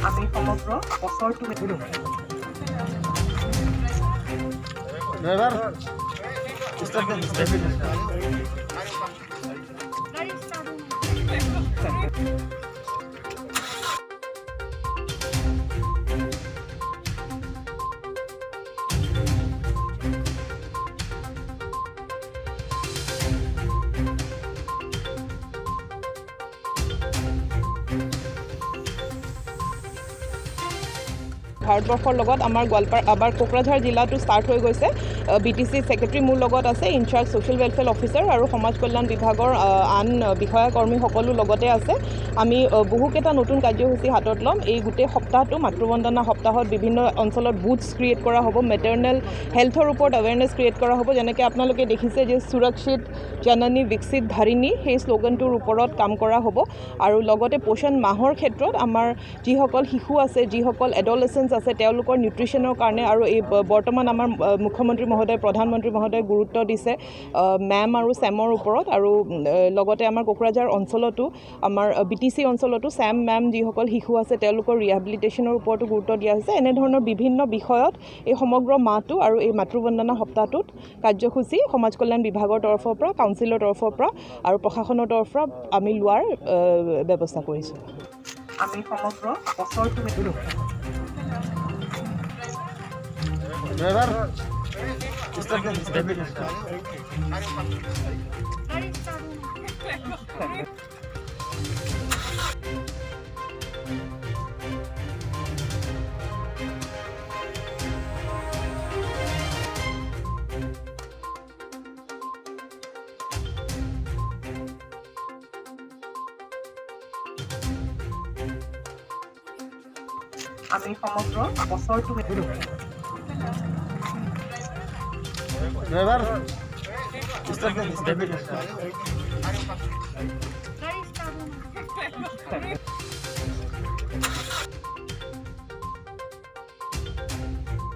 আমি সমগ্ৰ বছৰটো ড্ৰাইভাৰ ভাৰতবৰ্ষৰ লগত আমাৰ কোকৰাঝাৰ জিলাটো ষ্টাৰ্ট হৈ গৈছে। BTC ছেক্ৰেটাৰী মোৰ লগত আছে, ইনচাৰ্জ ছ'চিয়েল ৱেলফেয়াৰ অফিচাৰ আৰু সমাজ কল্যাণ বিভাগৰ আন বিষয়া কৰ্মী সকলো লগতে আছে। আমি বহুকেইটা নতুন কাৰ্যসূচী হাতত ল'ম। এই গোটেই সপ্তাহটো মাতৃবন্দনা সপ্তাহত বিভিন্ন অঞ্চলত বুথছ ক্ৰিয়েট কৰা হ'ব, মেটাৰনেল হেল্থৰ ওপৰত এৱেৰনেছ ক্ৰিয়েট কৰা হ'ব। যেনেকৈ আপোনালোকে দেখিছে যে সুৰক্ষিত জননী বিকশিত ধাৰিণী, সেই শ্লোগানটোৰ ওপৰত কাম কৰা হ'ব। আৰু লগতে পোষণ মাহৰ ক্ষেত্ৰত আমাৰ যিসকল শিশু আছে, যিসকল এডলেচেণ্টছ আছে, তেওঁলোকৰ নিউট্ৰিশ্যনৰ কাৰণে আৰু এই বৰ্তমান আমাৰ মুখ্যমন্ত্ৰী মহোদয়, প্ৰধানমন্ত্ৰী মহোদয়ে গুৰুত্ব দিছে মেম আৰু চেমৰ ওপৰত। আৰু লগতে আমাৰ কোকৰাঝাৰ অঞ্চলতো, আমাৰ BTC অঞ্চলতো মেম যিসকল শিশু আছে তেওঁলোকৰ ৰিহেবিলিটেশ্যনৰ ওপৰতো গুৰুত্ব দিয়া হৈছে। এনেধৰণৰ বিভিন্ন বিষয়ত এই সমগ্ৰ মাহটো আৰু এই মাতৃবন্দনা সপ্তাহটোত কাৰ্যসূচী সমাজ কল্যাণ বিভাগৰ তৰফৰ পৰা, কাউন্সিলৰ তৰফৰ পৰা আৰু প্ৰশাসনৰ তৰফৰ পৰা আমি লোৱাৰ ব্যৱস্থা কৰিছোঁ। আমি সমগ্ৰ বছৰটো ড্ৰাইভাৰ আমি সমগ্ৰ বছৰটো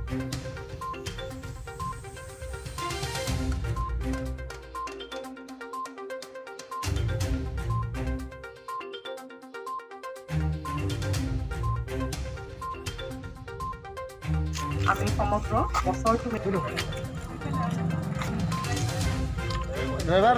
ড্ৰাইভাৰ আমি সমগ্ৰ বছৰটো ড্ৰাইভাৰ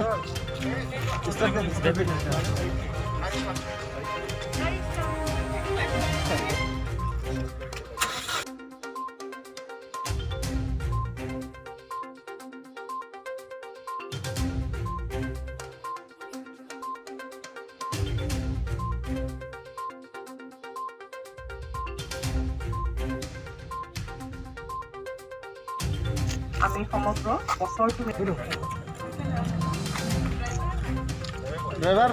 আমি সমগ্ৰ বছৰটো ড্ৰাইভাৰ